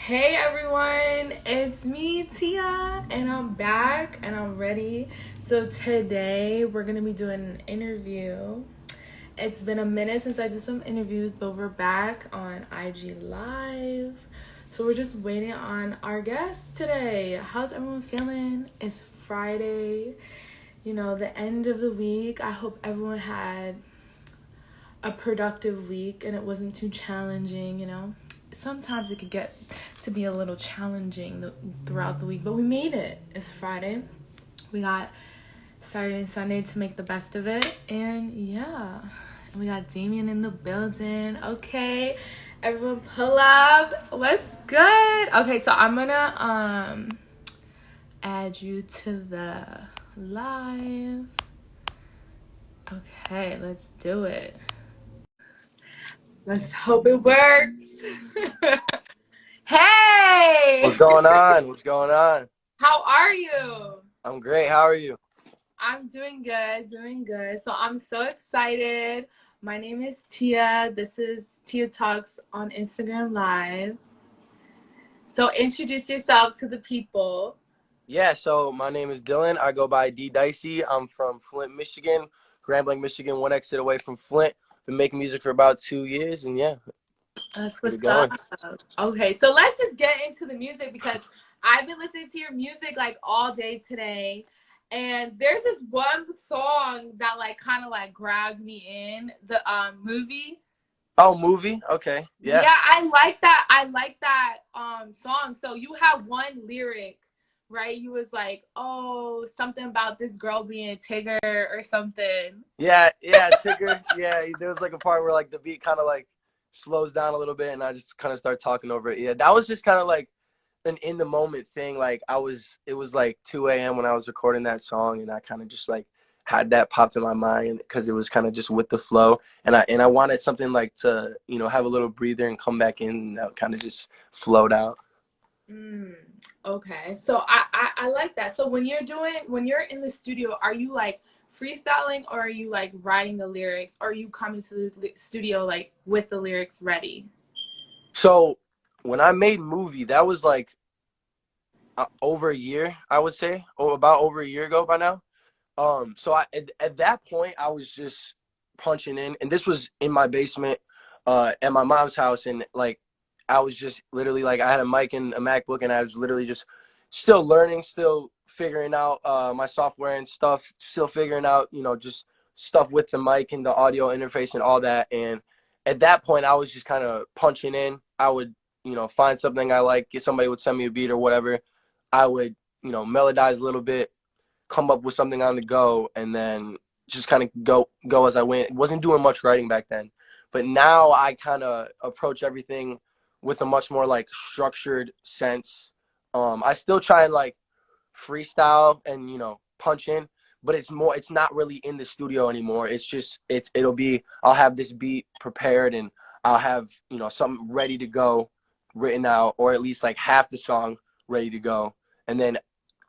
Hey everyone, it's me Tia and I'm back and I'm ready. So today we're gonna be doing an interview. It's been a minute since I did some interviews, but we're back on IG Live. So we're just waiting on our guest today. How's everyone feeling? It's Friday, the end of the week. I hope everyone had a productive week and it wasn't too challenging. Sometimes it could get to be a little challenging throughout the week, but we made it. It's Friday. We got Saturday and Sunday to make the best of it. And yeah, we got Damien in the building. Okay, everyone pull up. What's good? Okay, so I'm gonna add you to the live. Okay, let's do it. Let's hope it works. What's Hey! going on? What's going on? How are you? I'm great. How are you? I'm doing good, doing good. So I'm so excited. My name is Tia. This is Tia Talks on Instagram Live. So introduce yourself to the people. Yeah, so my name is Dylan. I go by DDICEA. I'm from Flint, Michigan. Grambling, Michigan, one exit away from Flint. Been making music for about 2 years, and yeah, let's That's get it what's up. going. Okay, so let's just get into the music because I've been listening to your music like all day today. And there's this one song that like kind of like grabbed me in the movie. Oh, movie? Okay, yeah. Yeah, I like that. I like that song. So you have one lyric, right? You was like, "Oh, something about this girl being Tigger or something." Yeah, Tigger. Yeah, there was like a part where like the beat kind of like slows down a little bit, and I just kind of start talking over it. Yeah, that was just kind of like an in the moment thing. Like it was like 2 a.m. when I was recording that song, and I kind of just like had that popped in my mind because it was kind of just with the flow, and I wanted something like to have a little breather and come back in, and that kind of just flowed out. Mm, okay. So I like that. So when you're in the studio, are you like freestyling or are you like writing the lyrics or are you coming to the studio like with the lyrics ready? So when I made movie, that was like over a year, I would say, or about over a year ago by now. So at that point I was just punching in, and this was in my basement, at my mom's house, and like I was just literally like I had a mic and a MacBook, and I was literally just still learning, still figuring out my software and stuff, still figuring out just stuff with the mic and the audio interface and all that. And at that point, I was just kind of punching in. I would find something I like, get somebody would send me a beat or whatever. I would melodize a little bit, come up with something on the go, and then just kind of go as I went. Wasn't doing much writing back then, but now I kind of approach everything with a much more like structured sense. I still try and like freestyle and punch in, but it's not really in the studio anymore. It's just it'll be, I'll have this beat prepared, and I'll have something ready to go, written out, or at least like half the song ready to go, and then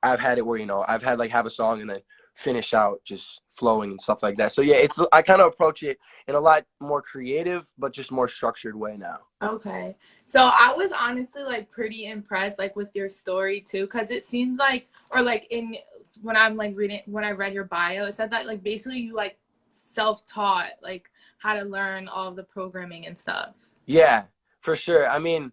I've had it where I've had like have a song and then finish out just flowing and stuff like that. So yeah, I kind of approach it in a lot more creative but just more structured way now. Okay. So I was honestly like pretty impressed like with your story too, because it seems like or like in when I'm like reading when I read your bio, it said that like basically you like self-taught like how to learn all of the programming and stuff. Yeah, for sure. I mean,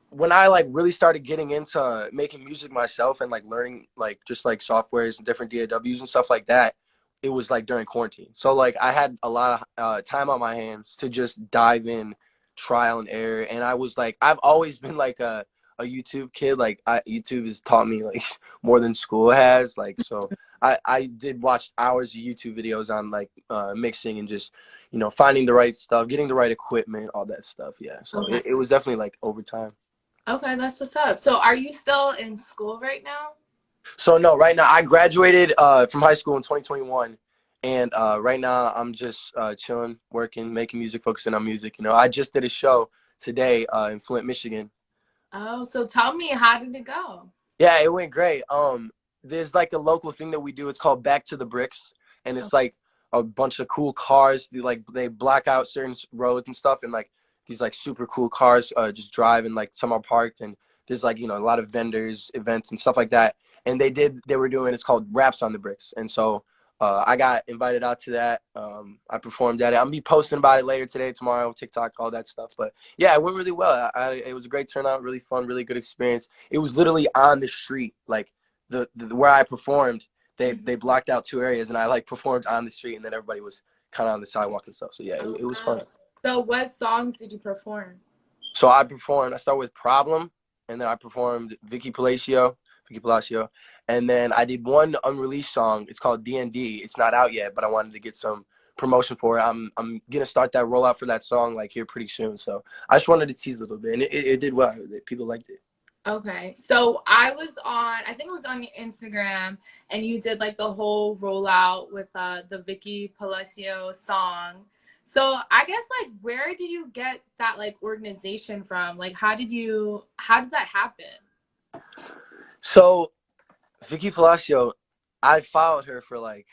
when I like really started getting into making music myself and like learning like just like softwares and different DAWs and stuff like that, it was like during quarantine. So like I had a lot of time on my hands to just dive in, trial and error. And I was like, I've always been like a YouTube kid. Like YouTube has taught me like more than school has. Like so I did watch hours of YouTube videos on like mixing and just finding the right stuff, getting the right equipment, all that stuff. Yeah. So Okay. it was definitely like over time. Okay, that's what's up. So are you still in school right now? So no, right now I graduated from high school in 2021, and right now I'm just chilling, working, making music, focusing on music. I just did a show today in Flint, Michigan. Oh, so tell me, how did it go? Yeah, it went great. There's like a local thing that we do. It's called Back to the Bricks, and Oh, it's like a bunch of cool cars. They black out certain roads and stuff, and like these like super cool cars just driving, like some are parked, and there's like, a lot of vendors, events and stuff like that. And they were doing, it's called Raps on the Bricks. And so I got invited out to that. I performed at it. I'm gonna be posting about it later today, tomorrow, TikTok, all that stuff. But yeah, it went really well. It was a great turnout, really fun, really good experience. It was literally on the street, like the where I performed. They blocked out 2 areas, and I like performed on the street, and then everybody was kind of on the sidewalk and stuff. So yeah, Oh, it was fun. wow. So what songs did you perform? So I performed. I started with Problem, and then I performed Vicky Palacio, and then I did one unreleased song. It's called DND. It's not out yet, but I wanted to get some promotion for it. I'm gonna start that rollout for that song like here pretty soon. So I just wanted to tease a little bit, and it did well. People liked it. Okay. So I think it was on your Instagram, and you did like the whole rollout with the Vicky Palacio song. So I guess like where did you get that like organization from? Like how did that happen? So Vicky Palacio, I followed her for like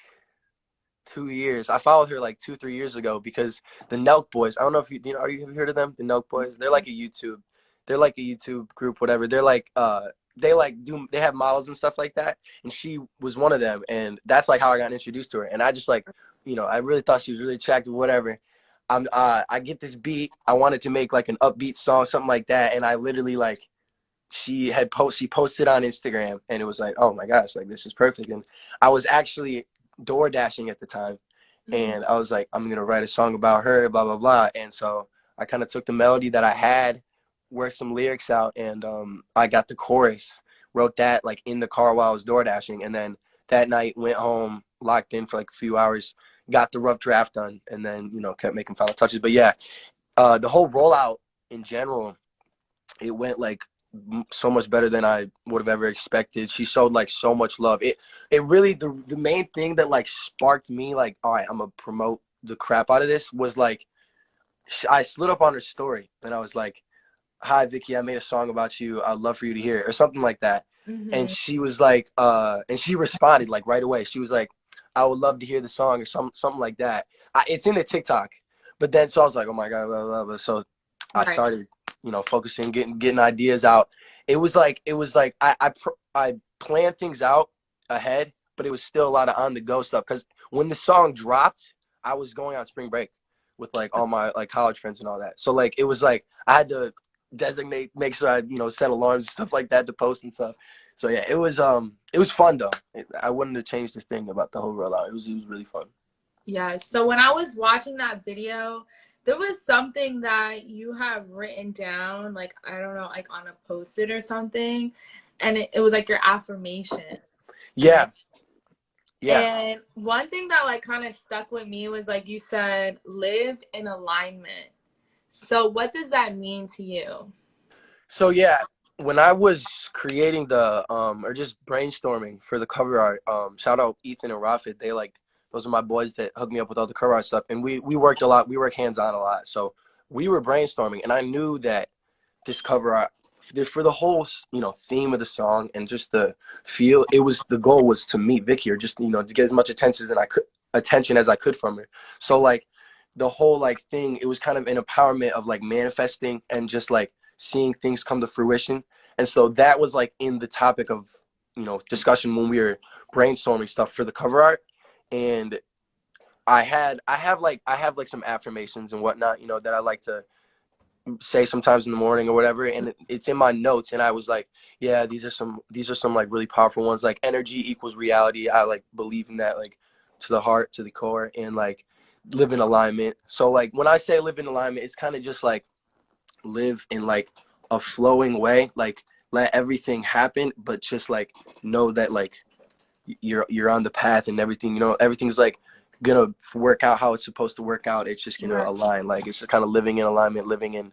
2 years. I followed her like 2, 3 years ago because the Nelk Boys. I don't know if have you heard of them? The Nelk Boys. They're like a YouTube group, whatever. They have models and stuff like that. And she was one of them, and that's like how I got introduced to her. And I just like, I really thought she was really attractive, whatever. I get this beat. I wanted to make like an upbeat song, something like that, and I literally like she posted on Instagram, and it was like, oh my gosh, like this is perfect. And I was actually door dashing at the time, Mhm. and I was like, I'm gonna write a song about her, blah blah blah. And so I kind of took the melody that I had, worked some lyrics out, and I got the chorus, wrote that like in the car while I was door dashing, and then that night went home, locked in for like a few hours, got the rough draft done, and then kept making final touches. But yeah, the whole rollout in general, it went like so much better than I would have ever expected. She showed like so much love. It really, the main thing that like sparked me like, all right, I'm gonna promote the crap out of this was like I slid up on her story, and I was like, hi Vicky, I made a song about you. I'd love for you to hear it, or something like that. And Mhm. she was like, and she responded like right away. She was like, I would love to hear the song, or something like that. It's in the TikTok. But then so I was like, oh my god, blah, blah, blah. So I Right. started, focusing, getting ideas out. It was like I planned things out ahead, but it was still a lot of on the go stuff. Because when the song dropped, I was going on spring break with like all my like college friends and all that. So like it was like I had to designate, make sure I set alarms and stuff like that to post and stuff. So yeah, it was fun though. I wouldn't have changed this thing about the whole rollout. It was really fun. Yeah. So when I was watching that video, there was something that you have written down, like I don't know, like on a post-it or something, and it was like your affirmation, Yeah, right? yeah. And one thing that like kind of stuck with me was like you said, live in alignment. So what does that mean to you? So yeah, when I was creating the or just brainstorming for the cover art, shout out Ethan and Rafid. They like those are my boys that hooked me up with all the cover art stuff, and we worked a lot. We work hands on a lot. So we were brainstorming, and I knew that this cover art for the whole theme of the song and just the feel, the goal was to meet Vicky, or just to get as much attention as I could from her. So like the whole like thing, it was kind of an empowerment of like manifesting and just like seeing things come to fruition. And so that was like in the topic of discussion when we were brainstorming stuff for the cover art. And I have like some affirmations and whatnot, that I like to say sometimes in the morning or whatever, and it's in my notes. And I was like, yeah, these are some like really powerful ones, like energy equals reality. I like believe in that, like to the heart, to the core, and like live in alignment. So like when I say live in alignment, it's kind of just like live in like a flowing way, like let everything happen, but just like know that like you're on the path, and everything, everything's like gonna work out how it's supposed to work out. It's just gonna Right. align. Like it's just kind of living in alignment, living in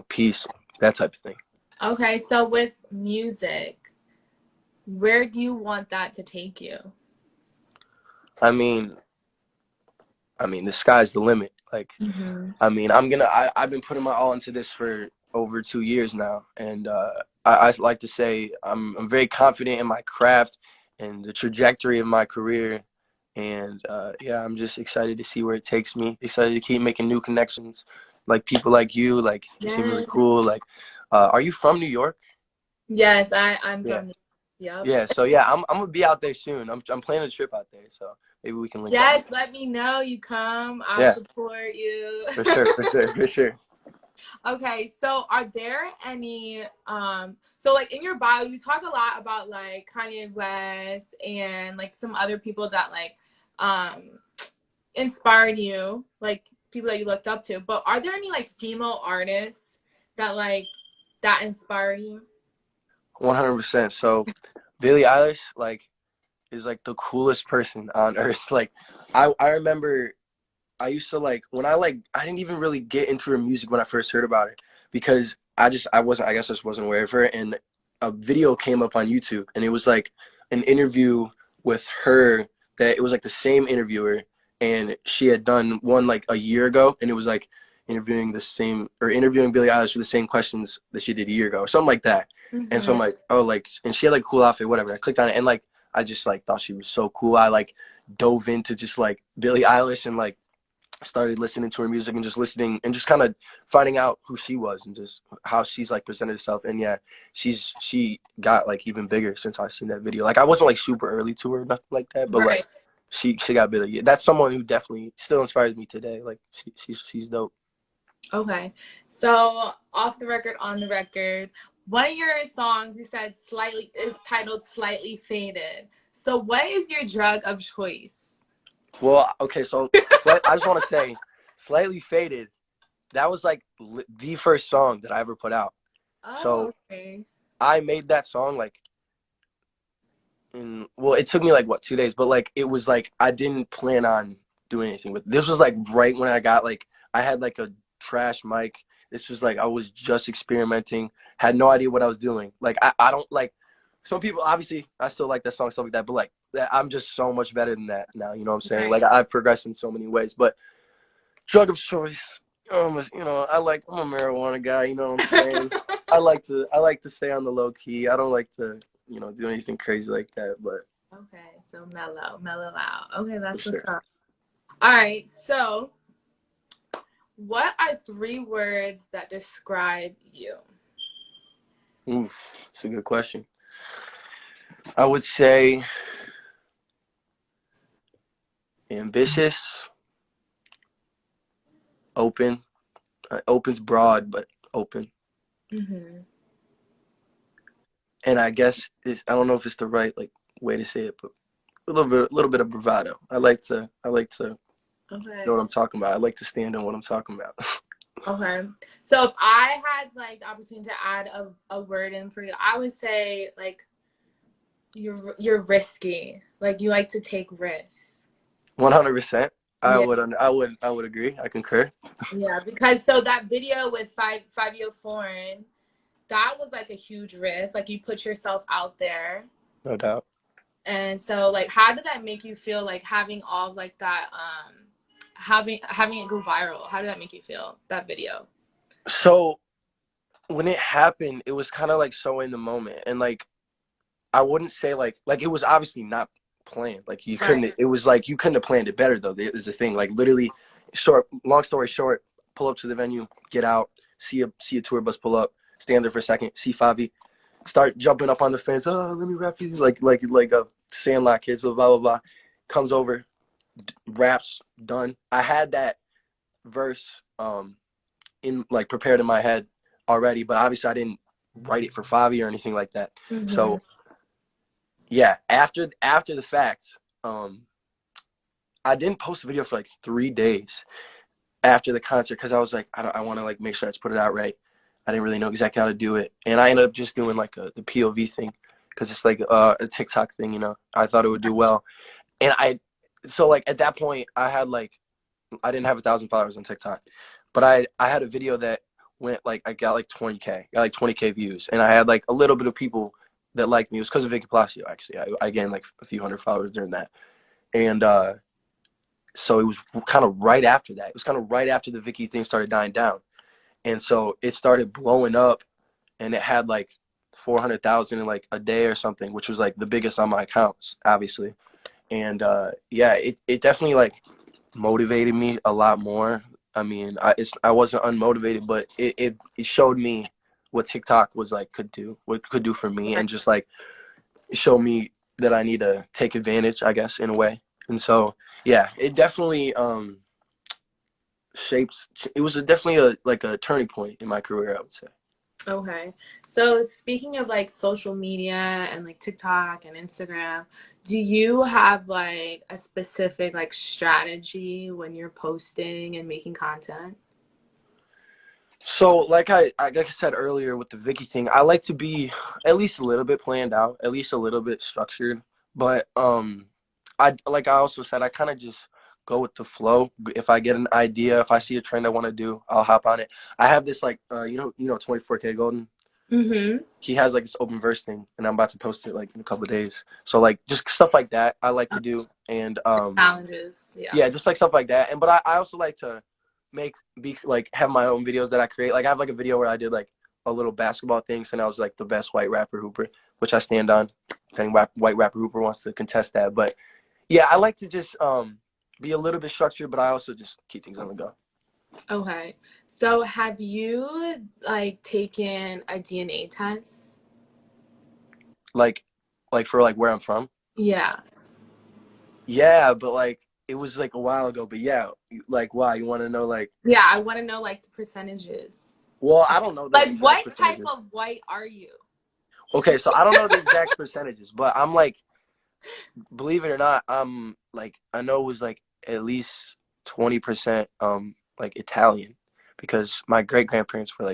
peace, that type of thing. Okay, so with music, where do you want that to take you? I mean, the sky's the limit. Like, Hmm. I've been putting my all into this for over 2 years now, and I like to say I'm very confident in my craft and the trajectory of my career, and yeah, I'm just excited to see where it takes me. Excited to keep making new connections, like people like you. Like you seem really Yes. cool. Like, are you from New York? Yes, I'm Yeah. from. Yep. Yeah. So yeah, I'm gonna be out there soon. I'm planning a trip out there. So maybe we can link up. Yes, let me know. You come. I'll Yeah, support you. for sure, for sure, for sure. Okay, so are there any so like in your bio you talk a lot about like Kanye West and like some other people that like um inspired you, like people that you looked up to. But are there any like female artists that like that inspire you? 100%. So Billie Eilish, like, is like the coolest person on earth. Like, I remember I used to like when I didn't even really get into her music when I first heard about it because I guess I just wasn't aware of her, and a video came up on YouTube and it was like an interview with her that it was like the same interviewer, and she had done one like a year ago, and it was like interviewing Billie Eilish with the same questions that she did a year ago or something like that. And so I'm Mm-hmm. like, oh, like, and she had like a cool outfit, whatever. I clicked on it and like I just like thought she was so cool. I like dove into just like Billie Eilish and like started listening to her music and just listening and just kind of finding out who she was and just how she's like presented herself. And yeah, she got like even bigger since I seen that video. Like I wasn't like super early to her, nothing like that, but like Right. she got bigger. Yeah, that's someone who definitely still inspires me today. Like she's dope. Okay. So off the record, on the record, one of your songs you said slightly is titled Slightly Faded. So what is your drug of choice? Well, okay, so I just want to say, Slightly Faded. That was like the first song that I ever put out. Oh, So okay. I made that song like well, it took me like what 2 days, but like it was like I didn't plan on doing anything with it. This was like right when I had like a trash mic. This was like I was just experimenting, had no idea what I was doing. Like I don't like some people obviously I still like that song, stuff like that, but like I'm just so much better than that now, you know what I'm saying? Like Right. I've progressed in so many ways. But drug of choice, I'm a marijuana guy, you know what I'm saying? I like to stay on the low key. I don't like to, do anything crazy like that, but Okay, so mellow out. Okay, for that's what's sure. up. All right, so what are 3 words that describe you? Oof, it's a good question. I would say ambitious, open. Open's broad, but open. Mm-hmm. And I guess I don't know if it's the right like way to say it, but a little bit of bravado. I like to know Okay. what I'm talking about. I like to stand on what I'm talking about. Okay. So if I had like the opportunity to add a word in for you, I would say like you're risky. Like you like to take risks. 100%. I Yeah. would I would agree. I concur. Yeah, because so that video with Fabio Foreign, that was like a huge risk. Like you put yourself out there. No doubt. And so like how did that make you feel like having all of, like that having it go viral? How did that make you feel, that video? So when it happened, it was kind of like so in the moment, and like I wouldn't say like it was obviously not planned. Like you Right. couldn't. It was like you couldn't have planned it better though. Is the thing. Like literally, short. Long story short, pull up to the venue, get out, see a tour bus pull up, stand there for a second, see Favi, start jumping up on the fence. Oh, let me rap for you, like a Sandlot kid. So blah blah blah. Comes over, raps, done. I had that verse in like prepared in my head already, but obviously I didn't write it for Favi or anything like that. Mm-hmm. So yeah, after the fact, I didn't post a video for like 3 days after the concert because I was like, I want to like make sure I just put it out right. I didn't really know exactly how to do it, and I ended up just doing like the POV thing because it's like a TikTok thing, you know. I thought it would do well, and so like at that point I didn't have 1,000 followers on TikTok, but I had a video that went like I got like 20K, got like 20K views, and I had like a little bit of people that liked me. It was because of Vicky Palacio actually. I gained like a few hundred followers during that, and so it was kind of right after that. It was kind of right after the Vicky thing started dying down, and so it started blowing up, and it had like 400,000 in like a day or something, which was like the biggest on my accounts, obviously. And yeah, it definitely like motivated me a lot more. I mean, I wasn't unmotivated, but it showed me what TikTok was like what it could do for me, and just like show me that I need to take advantage, I guess, in a way. And so, yeah, it definitely shapes. It was definitely a turning point in my career, I would say. Okay. So speaking of like social media and like TikTok and Instagram, do you have like a specific like strategy when you're posting and making content? So, like I said earlier with the Vicky thing, I like to be at least a little bit planned out, at least a little bit structured. But I also said, I kind of just go with the flow. If I get an idea, if I see a trend I want to do, I'll hop on it. I have this like 24K Golden. Mm-hmm. He has like this open verse thing, and I'm about to post it like in a couple of days. So like just stuff like that I like to do, and Challenges. Yeah. yeah, just like stuff like that. And but I also like to have my own videos that I create. Like I have like a video where I did like a little basketball things, and I was like the best white rapper hooper, which I stand on. If any white rapper hooper wants to contest that, but yeah, I like to just be a little bit structured, but I also just keep things on the go. Okay. So have you like taken a DNA test? Like for like where I'm from. Yeah. Yeah, but like it was like a while ago. But yeah, like why you want to know like? Yeah, I want to know like the percentages. Well, I don't know the Like exact what type percentages. of white are you? Okay, so I don't know the exact percentages, but I'm like, believe it or not, I'm like I know it was like at least 20% like Italian, because my great grandparents were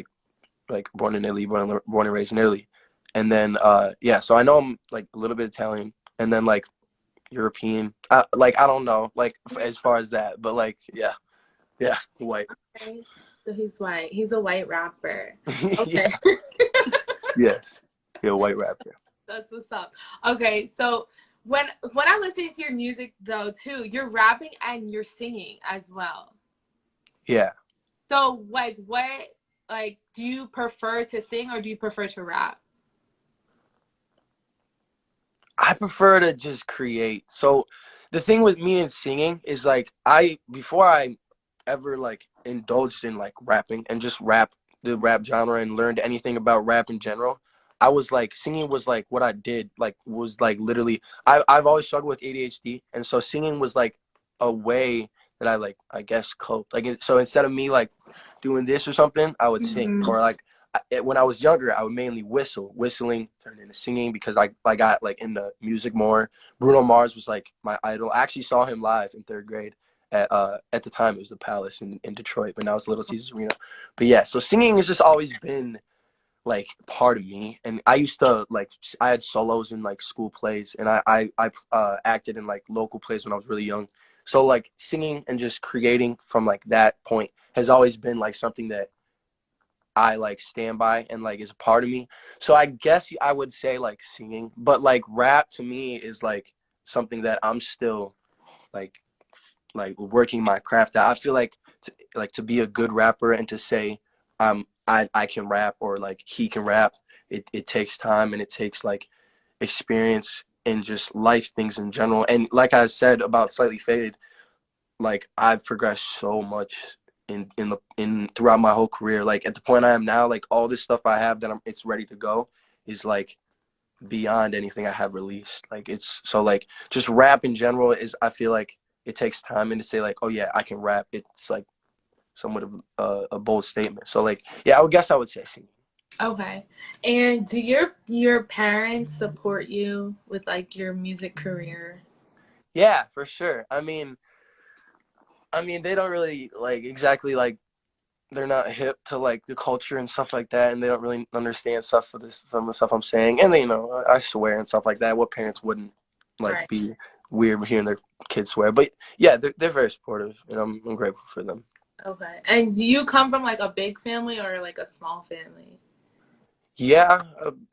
like born in Italy, born and raised in Italy, and then yeah, so I know I'm like a little bit Italian, and then like European. Like I don't know, like as far as that, but like yeah, white. Okay. So he's white. He's a white rapper. Yeah. Okay. Yes. Yeah, white rapper. That's what's up. Okay, so when I'm listening to your music though too, you're rapping and you're singing as well. Yeah. So like what like do you prefer to sing or do you prefer to rap? I prefer to just create. So the thing with me and singing is like before I ever like indulged in like rapping and just the rap genre and learned anything about rap in general, I was like singing was like what I did, like was like literally I've always struggled with ADHD, and so singing was like a way that I like I guess coped. Like so instead of me like doing this or something, I would sing, Mm-hmm. or like when I was younger, I would mainly whistle. Whistling turned into singing because I got like into music more. Bruno Mars was like my idol. I actually saw him live in third grade. At the time, it was the Palace in Detroit, but now it's Little Caesars Arena. But yeah, so singing has just always been like part of me. And I used to like I had solos in like school plays, and I acted in like local plays when I was really young. So like singing and just creating from like that point has always been like something that I like stand by and like is a part of me. So I guess I would say like singing, but like rap to me is like something that I'm still like working my craft out. I feel like to be a good rapper and to say I can rap or like he can rap, it takes time and it takes like experience and just life things in general. And like I said about Slightly Faded, like I've progressed so much in throughout my whole career. Like at the point I am now, like all this stuff I have that it's ready to go is like beyond anything I have released. Like it's so like just rap in general is I feel like it takes time, and to say like, oh yeah, I can rap, it's like somewhat of a bold statement. So like yeah, I would guess I would say singing. Okay. And do your parents support you with like your music career? Yeah, for sure. I mean they don't really like exactly like they're not hip to like the culture and stuff like that, and they don't really understand stuff of this some of the stuff I'm saying. And they I swear and stuff like that. What parents wouldn't like Right. be weird hearing their kids swear? But yeah, they're very supportive, and I'm grateful for them. Okay. And do you come from like a big family or like a small family? Yeah,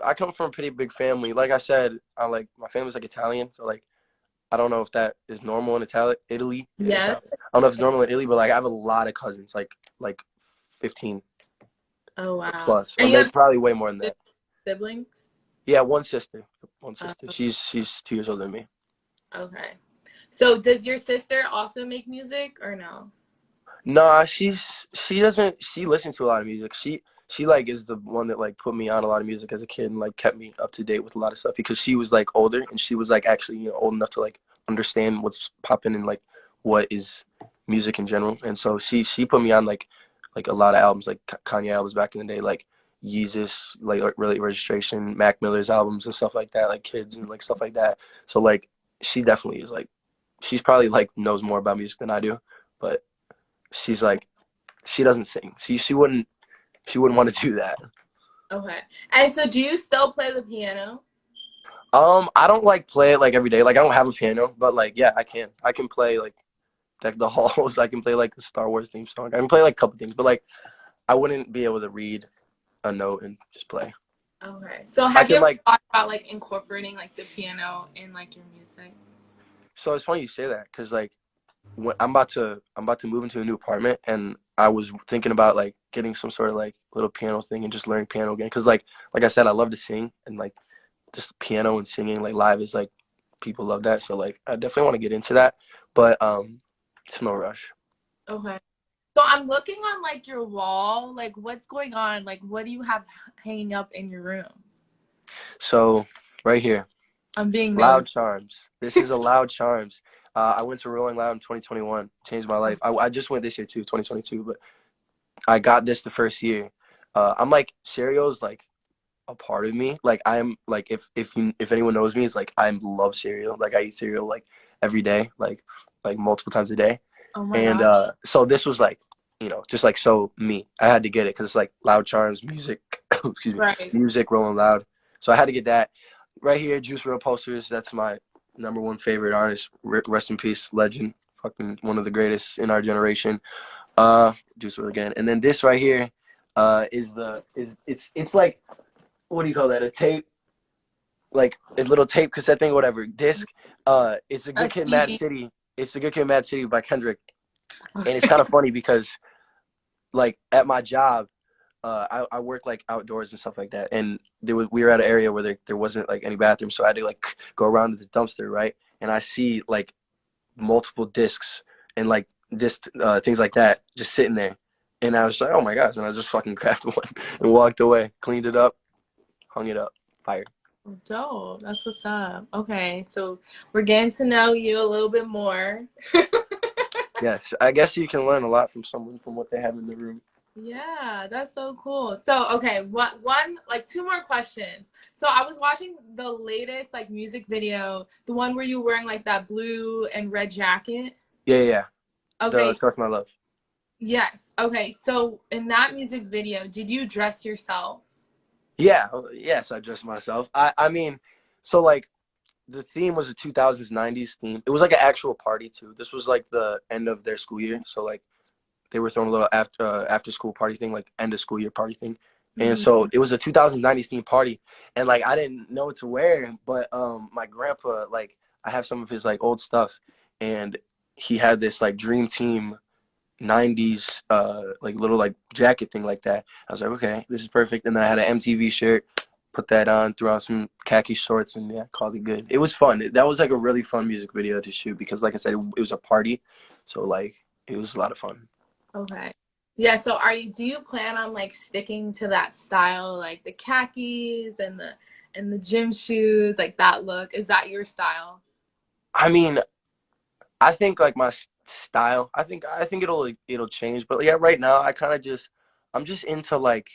I come from a pretty big family. Like I said, I like my family's like Italian, so like I don't know if that is normal in Italy. Yes. I don't know if it's normal in Italy, but like I have a lot of cousins, like 15 Oh wow. plus, or And you maybe have probably way more than that. siblings? Yeah, one sister. One Uh, sister. She's 2 years older than me. okay. So does your sister also make music or no? Nah, she doesn't she listens to a lot of music. She like is the one that like put me on a lot of music as a kid and like kept me up to date with a lot of stuff because she was like older and she was like actually, old enough to like understand what's popping and like what is music in general. And so she put me on like a lot of albums like Kanye albums back in the day, like Yeezus, like really Registration, Mac Miller's albums and stuff like that, like Kids and like stuff like that. So like she definitely is like she's probably like knows more about music than I do, but she's like she doesn't sing. She wouldn't want to do that. Okay. And so do you still play the piano? I don't like play it like every day. Like I don't have a piano, but like yeah, I can. I can play like Deck the Halls. I can play like the Star Wars theme song. I can play like a couple things, but like I wouldn't be able to read a note and just play. Okay. So I have you can ever like thought about like incorporating like the piano in like your music? so it's funny you say that because like when I'm about to move into a new apartment and I was thinking about like getting some sort of like little piano thing and just learning piano again because like I said I love to sing and like just piano and singing like live is like people love that, so like I definitely want to get into that, but it's no rush. Okay. So I'm looking on like your wall. Like what's going on? Like what do you have hanging up in your room? So right here, I'm being Loud nosy. Charms. This is a Loud Charms. I went to Rolling Loud in 2021, changed my life. I just went this year too, 2022, but I got this the first year. I'm like cereal's like a part of me. Like I'm like if anyone knows me, it's like I love cereal. Like I eat cereal like every day, like multiple times a day. Oh my And gosh. so this was like, just like so me. I had to get it because it's like Loud Charms music, excuse me, Right. music rolling loud. So I had to get that. Right here, Juice WRLD posters. That's my number one favorite artist. Rest in peace, legend. Fucking one of the greatest in our generation. Juice WRLD again. And then this right here, it's like what do you call that? A tape, like a little tape cassette thing, whatever. Disc. It's a A Good Kid, Mad CD. City. It's a Good Kid, Mad City by Kendrick, and it's kind of funny because like at my job, I work like outdoors and stuff like that, and we were at an area where there wasn't like any bathrooms, so I had to like go around to the dumpster, right? And I see like multiple discs and like disc things like that just sitting there, and I was like, oh my gosh, and I just fucking grabbed one and walked away, cleaned it up, hung it up, fire. Dope. That's what's up. Okay. So we're getting to know you a little bit more. Yes, I guess you can learn a lot from someone from what they have in the room. Yeah, that's so cool. So, okay, what one like two more questions. So, I was watching the latest like music video, the one where you were wearing like that blue and red jacket. Yeah, yeah, yeah. The Okay, Trust My Love. yes. Okay, so in that music video, did you dress yourself? Yeah, yes, I dressed myself. I mean, so like the theme was a 2000s 90s theme. It was like an actual party too. This was like the end of their school year, so like they were throwing a little after school party thing, like end of school year party thing. And Hmm. so it was a 2090s theme party, and like I didn't know what to wear, but my grandpa, like I have some of his like old stuff, and he had this like Dream Team 90s like little like jacket thing like that. I was like, okay, this is perfect. And then I had an MTV shirt, put that on, threw on some khaki shorts, and yeah, called it good. It was fun. That was like a really fun music video to shoot because, like I said, it was a party, so like it was a lot of fun. Okay. Yeah, so do you plan on like sticking to that style, like the khakis and the gym shoes, like that look? Is that your style? I mean, I think like my style. I think it'll change, but yeah, right now I'm just into like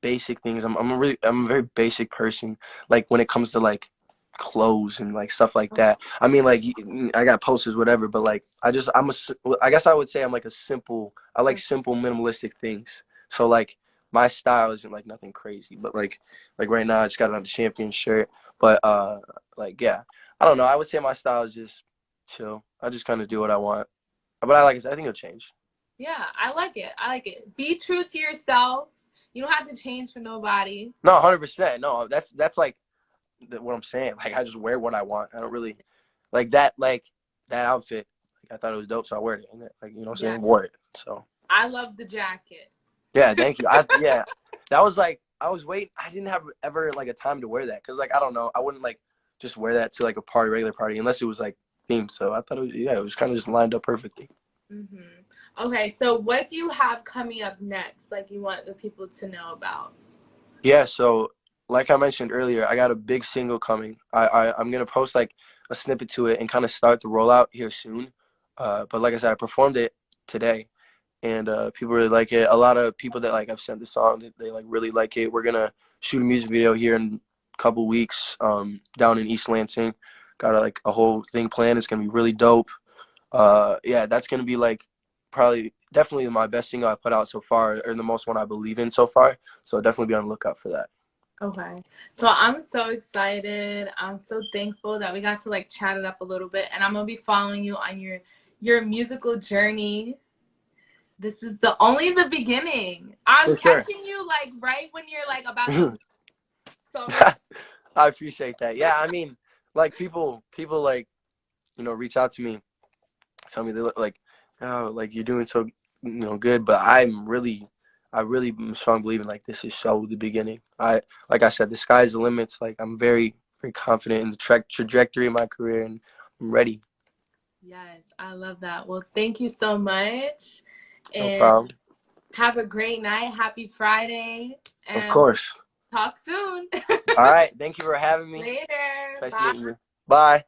basic things. I'm a very basic person. Like when it comes to like clothes and like stuff like that. I mean, like I got posters, whatever, but like I guess I would say I'm like a simple. I like simple, minimalistic things. So like my style isn't like nothing crazy, but like right now I just got on the champion shirt. But like yeah, I don't know. I would say my style is just chill. I just kind of do what I want. But I think it'll change. Yeah, I like it. I like it. Be true to yourself. You don't have to change for nobody. No, 100%. No, that's like what I'm saying. Like I just wear what I want. I don't really like that outfit. Like I thought it was dope, so I wear it. And like you know what I'm Yeah. saying, wore it. So I love the jacket. yeah, thank you. Yeah, that was like I was waiting. I didn't have ever like a time to wear that because like I don't know. I wouldn't like just wear that to like a party, regular party, unless it was like themed. So I thought it was kind of just lined up perfectly. Okay, so what do you have coming up next? Like you want the people to know about? Yeah, so like I mentioned earlier, I got a big single coming. I'm gonna post like a snippet to it and kind of start the rollout here soon. But like I said, I performed it today, and people really like it. A lot of people that like I've sent the song, they like really like it. We're gonna shoot a music video here in a couple weeks, down in East Lansing. Got like a whole thing planned. It's gonna be really dope. Yeah, that's gonna be like probably definitely my best single I put out so far, or the most one I believe in so far. So definitely be on the lookout for that. Okay. So I'm so excited. I'm so thankful that we got to like chat it up a little bit, and I'm gonna be following you on your musical journey. This is the only the beginning. I'm For sure. catching you like right when you're like about to so I'm I appreciate that. Yeah, I mean, like people like reach out to me, tell me they look like, oh, like you're doing so good, but I really am strong believing like this is so the beginning. Like I said, the sky's the limits. Like I'm very confident in the trajectory of my career, and I'm ready. yes, I love that. Well, thank you so much. No And problem. have a great night. Happy Friday. Of And course. talk soon. All right. Thank you for having me. Later. Nice Bye. meeting you. Bye.